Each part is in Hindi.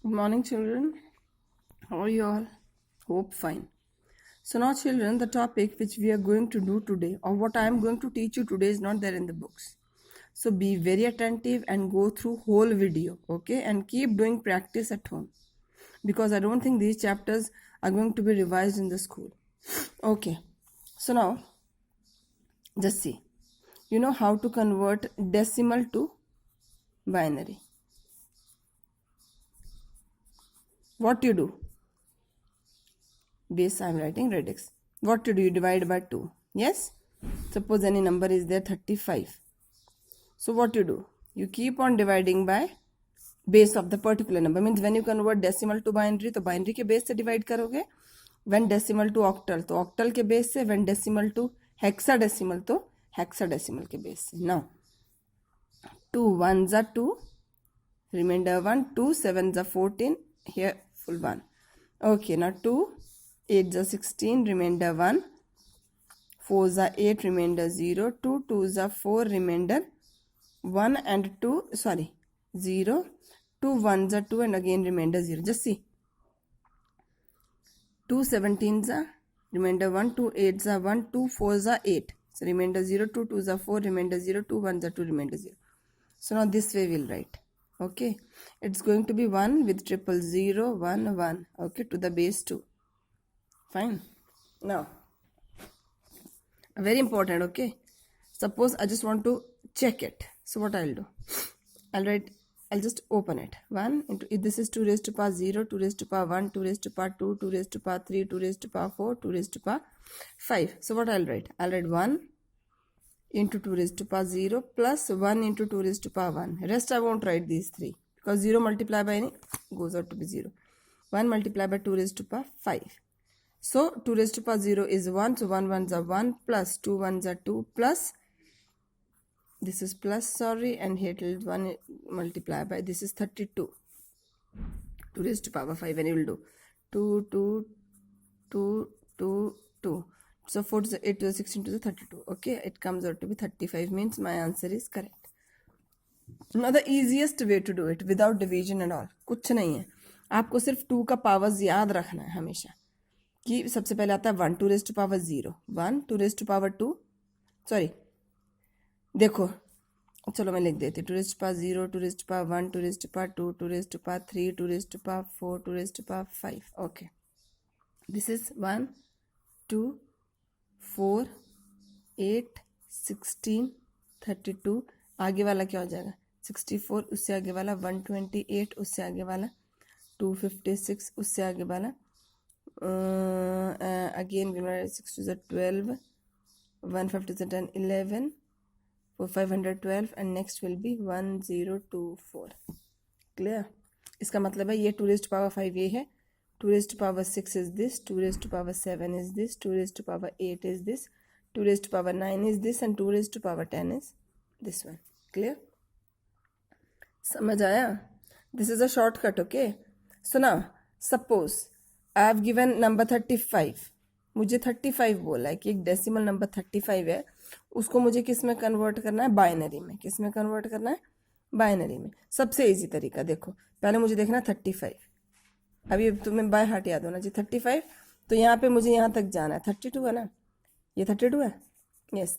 Good morning, children. How are you all? Hope fine. So now, children, the topic which we are going to do today, or what I am going to teach you today, is not there in the books. So be very attentive and go through whole video, okay? And keep doing practice at home, because I don't think these chapters are going to be revised in the school. Okay. So now, just see. You know how to convert decimal to binary. What you do? Base I am writing radix. What to do? You divide by 2. Yes? Suppose any number is there 35. So what you do? You keep on dividing by base of the particular number. Means when you convert decimal to binary, तो binary के base से divide करोगे. When decimal to octal, तो octal के base से. When decimal to hexadecimal, तो hexadecimal के base से. Now 2 1s are 2, remainder 1, 2 7s are 14, here full 1. Okay, now 2 8s are 16, remainder 1, 4s are 8, remainder 0, 2 2s are 4, remainder 1 and 2, 0, 2 1s are 2 and again remainder 0. Just see. 2 17s are, remainder 1, 2 8s are 1, 2 4s are 8. So remainder 0, 2 2s are 4, remainder 0, 2 1s are 2, remainder 0. So now this way we'll write. Okay. It's going to be 1 with triple 0, 1, 1. Okay, to the base 2. Fine. Now, very important, okay. Suppose I just want to check it. So what I'll do? I'll just open it. 1 into, if this is 2 raised to power 0, 2 raised to power 1, 2 raised to power 2, 2 raised to power 3, 2 raised to power 4, 2 raised to power 5. So what I'll write? I'll write 1 into 2 raised to power 0 plus 1 into 2 raised to power 1. Rest I won't write these three, because 0 multiplied by any goes out to be 0. 1 multiplied by 2 raised to power 5. So 2 raised to power 0 is 1. So 1 1s are 1 plus 2 1s are 2 plus, this is plus, and here till 1 multiply by, this is 32. 2 raised to power 5, and you will do 2 2 2 2 2. So 4 to the 8 to the 16 to the 32. Okay, it comes out to be 35, means my answer is correct. Now the easiest way to do it without division and all, कुछ नहीं है, आपको सिर्फ 2 का पावर्स याद रखना है हमेशा. कि सबसे पहले आता है 1 2 raise to power 0, 1 2 raise to power 2, देखो चलो मैं लिख देती. 2 raise to power 0, 2 raise to power 1, 2 raise to power 2, 2 raise to power 3, 2 raise to power 4, 2 raise to power 5. Okay, this is 1 2 4 8 16 32. आगे वाला क्या हो जाएगा? 64, उससे आगे वाला 128, उससे आगे वाला 256, उससे आगे वाला again 6 to the 12, 150 to the 10 11, 512, and next will be 1024. Clear? इसका मतलब है ये 2 raised to power 5 ये है, 2 raised to power 6 is this, 2 raised to power 7 is this, 2 raised to power 8 is this, 2 raised to power 9 is this, and 2 raised to power 10 is this one. Clear? समझ आया? This is a shortcut, okay? So now, suppose I have given number 35. मुझे 35 बोला है कि एक डेसिमल नंबर 35 है, उसको मुझे किस में कन्वर्ट करना है? बाइनरी में. किस में कन्वर्ट करना है? बाइनरी में. सबसे इजी तरीका देखो, पहले मुझे देखना 35. अभी तुम्हें बाय हार्ट याद होना चाहिए 35. तो यहाँ पे मुझे यहाँ तक जाना है. 32 है ना? ये 32 है. Yes,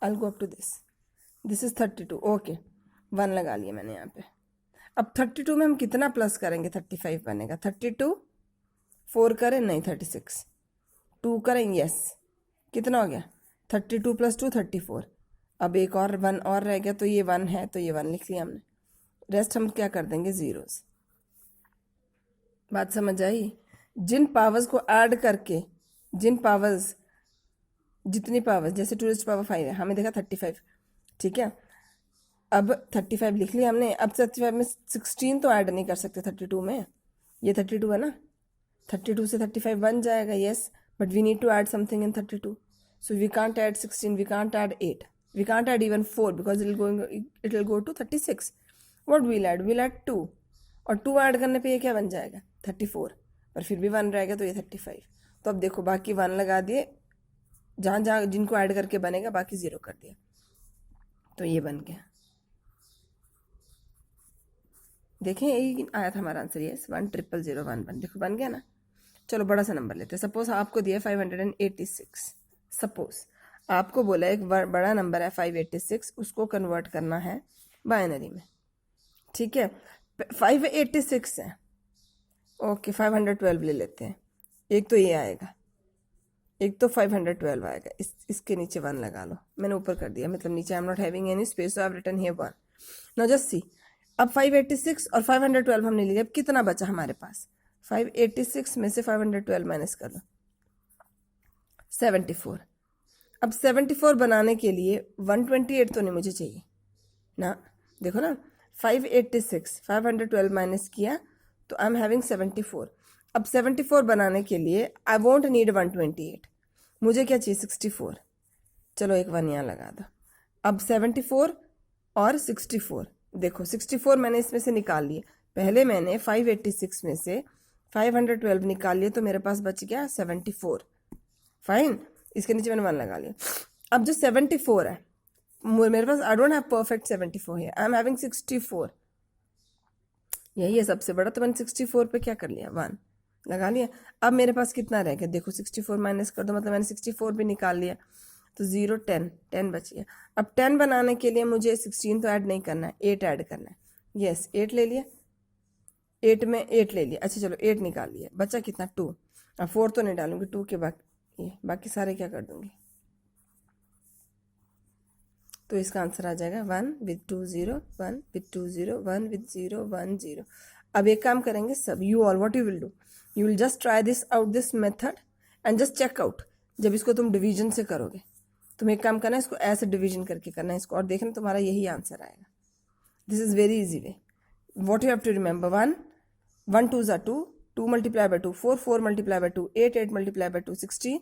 I will go up to this. This is 32. Okay, 1 लगा लिया मैंने यहाँ पे. अब 32 में हम कितना प्लस करेंगे? 35 बनेगा. 32 4 करें? नहीं, 36. 2 करें? यस. कितना हो गया? 32 प्लस 2 34. अब एक और 1 और रह गया, तो ये 1 है, तो ये 1 लिख लिया हमने. रेस्ट हम क्या कर देंगे? जीरोस. बात समझ आई? जिन पावर्स को ऐड करके, जिन पावर्स, जितनी पावर्स, जैसे 2 पावर 5 है, हमें देखा 35, ठीक है. अब 35 लिख लिया हमने. अब 35 में 16 तो ऐड नहीं कर सकते 32 में. ये 32 है ना, 32 से 35 बन जाएगा. Yes, but we need to add something in 32. So we can't add 16, we can't add 8, we can't add even 4, because it will go to 36. What we'll add? We'll add 2, और 2 ऐड करने पे ये क्या बन जाएगा? 34. पर फिर भी 1 रहेगा, तो ये 35. तो अब देखो, बाकी 1 लगा दिए, जहाँ जहाँ जिनको ऐड करके बनेगा, बाकी 0 कर दिया, तो ये बन गया. देखें यही आया था हमारा आंसर, यस 10001 देखो बन गया ना। चलो बड़ा सा नंबर लेते हैं। सपोज आपको दिया 586, सपोज आपको बोला एक बड़ा नंबर है 586, उसको कन्वर्ट करना है बाइनरी में, ठीक है। 586 है, ओके 512 ले लेते हैं। एक तो ये आएगा, एक तो 512 आएगा, इसके नीचे 1 लगा लो, मैंने ऊपर कर दिया, मतलब नीचे I am not having any space, so I have written here 1। Now just see, अब 586 और 512 हमने लिया, अब कितना बचा हमारे पास? 586 में से 512 माइनस कर लो, 74। अब 74 बनाने के लिए 128 तो नहीं मुझे चाहिए ना, देखो ना 586 512 माइनस किया तो आई एम हैविंग 74। अब 74 बनाने के लिए आई वॉन्ट नीड 128, मुझे क्या चाहिए 64। चलो एक 1 यहाँ लगा दो। अब 74 और 64, देखो 64 मैंने इसमें से निकाल लिए, पहले मैंने 586 में से 512 निकाल लिए, तो मेरे पास बच गया 74, फाइन। इसके नीचे मैंने 1 लगा लिया। अब जो 74 है मेरे पास, आई डोंट हैव परफेक्ट 74 है, आई एम हैविंग 64, यही है सबसे बड़ा, तो मैंने 64 पे क्या कर लिया 1 लगा लिया। अब मेरे पास कितना रह गया, देखो 64 माइनस कर दो, मतलब मैंने 64 भी निकाल लिया, तो 0 10 बच गया। अब 10 बनाने के लिए मुझे 16 तो ऐड नहीं करना है, 8 ऐड करना है, यस 8 ले लिया, 8 में 8 ले लिया। अच्छा चलो 8 निकाल लिया, बचा कितना 2। अब 4 तो नहीं डालूंगी, 2 के बाकी सारे क्या कर दूंगी, तो इसका आंसर आ जाएगा 1 with 2 0 1 with 2 0 1 with 0 1 0। अब एक काम करेंगे सब, you all what you will do, you will just try this out this method and just check out. जब इसको तुम डिवीजन से करोगे, तुम एक काम करना है, इसको ऐसे डिवीजन करके करना है इसको, और देखना तुम्हारा यही आंसर आएगा। This is very easy way. What you have to remember, 1 2 ज़ा 2, 2 multiply by 2 4, 4 multiply by 2 8, 8 multiply by 2 16,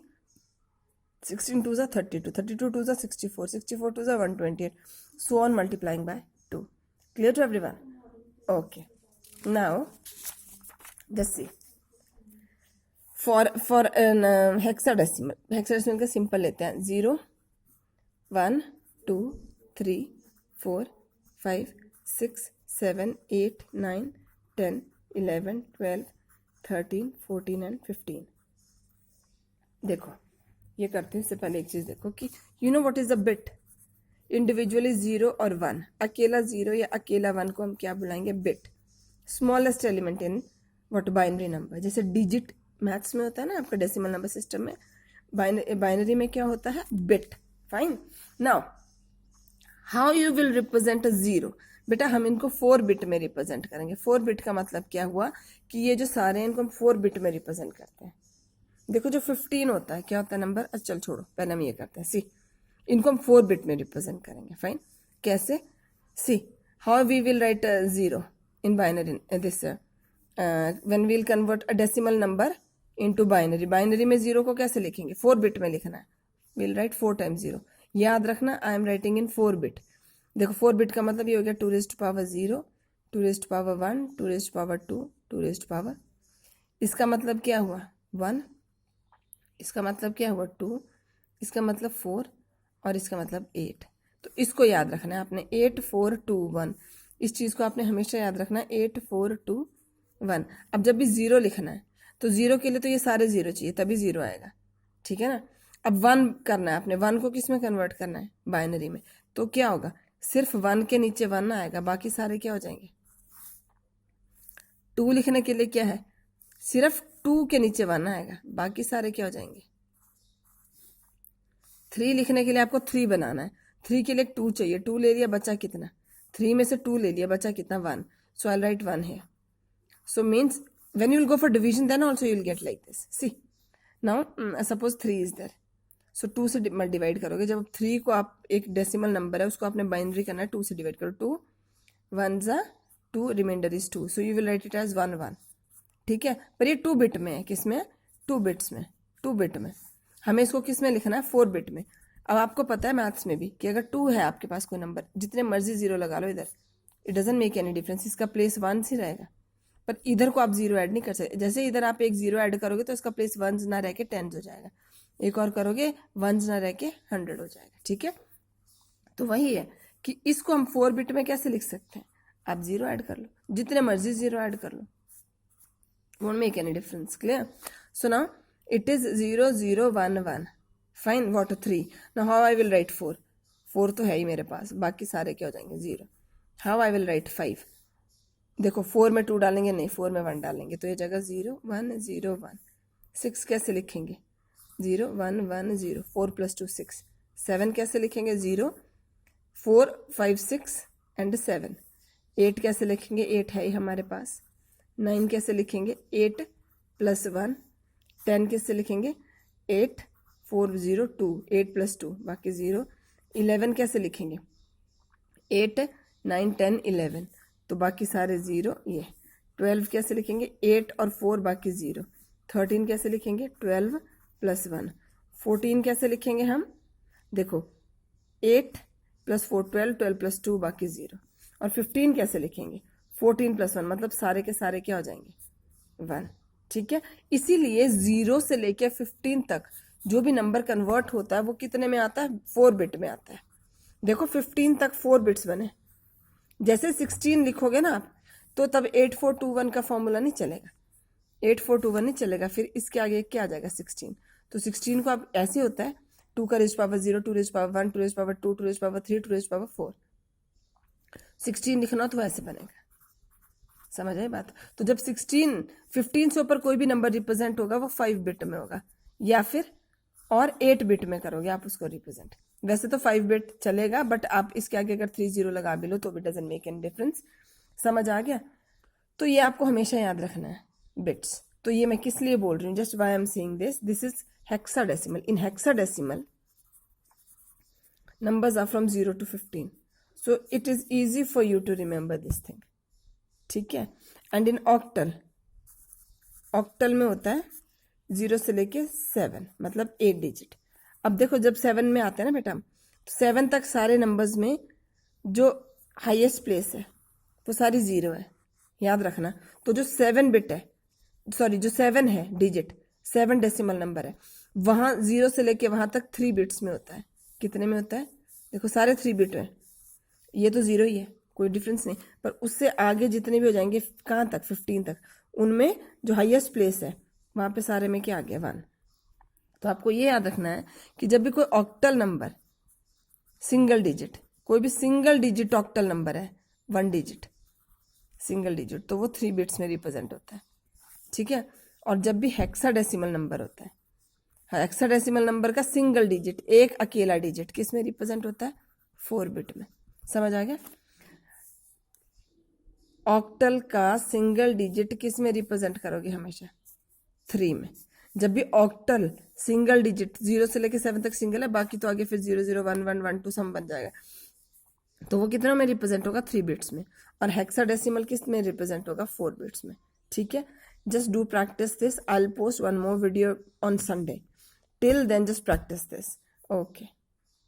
16 2 ज़ा 32, 32 2 ज़ा 64, 64 2 ज़ा 128, so on multiplying by 2। Clear to everyone? Okay. Now just see, for hexadecimal का सिंपल लेते हैं, 0 1 2 3 4 5 6 7 8 9 10 11 12 13 14 एंड 15। देखो ये करते हैं, इससे पहले एक चीज देखो कि you know what is a bit. Individually 0 और 1, अकेला 0 या अकेला 1 को हम क्या बुलाएंगे, bit. Smallest element in what, binary number. जैसे डिजिट मैथ्स में होता है ना आपका डेसिमल नंबर सिस्टम में, बाइनरी में क्या होता है, bit. Fine. Now how you will represent a 0, बेटा हम इनको 4 बिट में रिप्रेजेंट करेंगे। 4 बिट का मतलब क्या हुआ कि ये जो सारे हैं इनको हम 4 बिट में रिप्रेजेंट करते हैं। देखो जो 15 होता है क्या होता है नंबर, अच्छा चल छोड़ो, पहले हम ये करते हैं। सी, इनको हम 4 बिट में रिप्रेजेंट करेंगे। फाइन, कैसे, see how we will write 0 in binary, this when we will convert a decimal number into binary. Binary में 0 को कैसे लिखेंगे, 4 बिट में लिखना है, विल राइट 4 टाइम्स 0। याद रखना I am writing in 4 bit. देखो 4 बिट का मतलब ये हो गया 2 raised to power 0, 2 raised to power 1, 2 raised to power 2, 2 raised to power, इसका मतलब क्या हुआ 1, इसका मतलब क्या हुआ 2, इसका मतलब 4 और इसका मतलब 8। तो इसको याद रखना है आपने, 8 4 2 1, इस चीज़ को आपने हमेशा याद रखना है, 8 4 2 1। अब जब भी 0 लिखना है तो 0 के लिए तो ये सारे 0 चाहिए तभी 0 आएगा, ठीक है ना। अब 1 करना है आपने, 1 को किस में कन्वर्ट करना है, बाइनरी में, तो क्या होगा, सिर्फ 1 के नीचे 1 आएगा, बाकी सारे क्या हो जाएंगे। 2 लिखने के लिए क्या है, सिर्फ 2 के नीचे 1 आएगा, बाकी सारे क्या हो जाएंगे। 3 लिखने के लिए आपको 3 बनाना है, 3 के लिए 2 चाहिए, 2 ले लिया, बचा कितना, 3 में से 2 ले लिया, बचा कितना 1, सो आई राइट 1 है। So means when you will go for division then also you will get like this। see now suppose 3 is there, so 2 से डिवाइड करोगे। जब 3 को आप, एक डेसिमल नंबर है उसको आपने बाइनरी करना है, 2 से डिवाइड करो, 2 1 ज़ा 2, remainder is 2, so you will write it as 1 1, ठीक है। पर ये 2 बिट में है, किस में, 2 बिट्स में, 2 बिट में। हमें इसको किस में लिखना है, 4 बिट में। अब आपको पता है मैथ्स में भी कि अगर 2 है आपके पास कोई नंबर, जितने मर्जी 0 लगा लो इधर, it doesn't make any difference, इसका प्लेस 1 से रहेगा, पर इधर को आप 0 ऐड नहीं कर सकते। जैसे इधर आप एक 0 ऐड करोगे तो इसका प्लेस 1 ना रह के 10 हो जाएगा, एक और करोगे 1 ना रह के 100 हो जाएगा, ठीक है। तो वही है कि इसको हम 4 बिट में कैसे लिख सकते हैं, आप 0 ऐड कर लो, जितने मर्जी 0 ऐड कर लो, won't make any difference. Clear? So now it is 0 0 1 1. Fine. What 3? Now how I will write 4? 4 तो है ही मेरे पास, बाकी सारे क्या हो जाएंगे 0. How I will write 5? देखो 4 में 2 डालेंगे नहीं, 4 में 1 डालेंगे, तो ये जगह 0 1 0 1. 6 कैसे लिखेंगे? 0 1 1 0. 4 + 2 6. 7 कैसे लिखेंगे? 0 4 5 6 एंड 7. 8 कैसे लिखेंगे? 8 है ही हमारे पास. 9 कैसे लिखेंगे? 8 + 1. 10 कैसे लिखेंगे? 8 4 0 2. 8 + 2 बाकी 0. 11 कैसे लिखेंगे? 8 9 10 11 तो बाकी सारे 0. ये 12 कैसे लिखेंगे? 8 और 4 बाकी 0. 13 कैसे लिखेंगे? 12 + 1. 14 कैसे लिखेंगे हम? देखो 8 + 4 12 12 + 2 बाकी 0. और 15 कैसे लिखेंगे? 14 + 1 मतलब सारे के सारे क्या हो जाएंगे? 1. ठीक है, इसीलिए 0 से लेके 15 तक जो भी नंबर कन्वर्ट होता है वो कितने में आता है? 4 बिट में आता है. देखो 15 तक 4 बिट्स बने. जैसे 16 लिखोगे ना आप, तो तब 8421 का फॉर्मूला नहीं चलेगा. 8421 नहीं चलेगा, फिर इसके आगे क्या आ जाएगा? 16. तो 16 को आप ऐसे होता है 2 का rays power 0, 2 rays power 1, 2 rays power 2, 2 rays power 3, 2 rays power 4. 16 लिखना तो ऐसे बनेगा. समझ आई बात? तो जब 15 से ऊपर कोई भी नंबर रिप्रेजेंट होगा वो 5 बिट में होगा, या फिर और 8 बिट में करोगे आप उसको रिप्रेजेंट. वैसे तो 5 बिट चलेगा, बट आप इसके आगे अगर 3 0 लगा भी लो तो भी डजंट मेक एनी डिफरेंस. समझ आ गया? तो ये आपको हमेशा याद रखना है बिट्स. तो ये मैं किस लिए बोल रही हूँ? Just why I am saying this is hexadecimal. In hexadecimal numbers are from 0 to 15, so it is easy for you to remember this thing. ठीक है. एंड इन ऑक्टल, ऑक्टल में होता है 0 से लेके 7 मतलब 8 डिजिट. अब देखो जब 7 में आते हैं ना बेटा, 7 तक सारे नंबर्स में जो हाईएस्ट प्लेस है वो सारी 0 है, याद रखना. तो जो 7 बिट है, सॉरी जो 7 है डिजिट, 7 डेसिमल नंबर है, वहाँ 0 से लेके वहाँ तक 3 बिट्स में होता है. कितने में होता है? देखो सारे 3 बिट हैं, ये तो 0 ही है, कोई डिफरेंस नहीं. पर उससे आगे जितने भी हो जाएंगे, कहाँ तक? 15 तक, उनमें जो हाईएस्ट प्लेस है वहाँ पे सारे में क्या आ गया? 1. तो आपको ये याद रखना है कि जब भी कोई ऑक्टल नंबर सिंगल डिजिट, कोई भी सिंगल डिजिट ऑक्टल नंबर है 1 डिजिट सिंगल डिजिट, तो वो 3 बिट्स में रिप्रेजेंट होता है. ठीक है. और जब भी हेक्साडेसिमल नंबर होता है, हेक्साडेसिमल नंबर का सिंगल डिजिट, एक अकेला डिजिट किस में रिप्रेजेंट होता है? 4 बिट में. समझ आ गया? ऑक्टल का सिंगल डिजिट किस में रिप्रेजेंट करोगे? हमेशा 3 में. जब भी ऑक्टल सिंगल डिजिट 0 से लेके 7 तक सिंगल है, बाकी तो आगे फिर 0 0 1 1 1 2 सम बन जाएगा, तो वो कितना में रिप्रेजेंट होगा? 3 बिट्स में. और हेक्साडेसिमल किस में रिप्रेजेंट होगा? 4 बिट्स में. ठीक है. just do practice this. I'll post one more video on Sunday. Till then just practice this. Okay.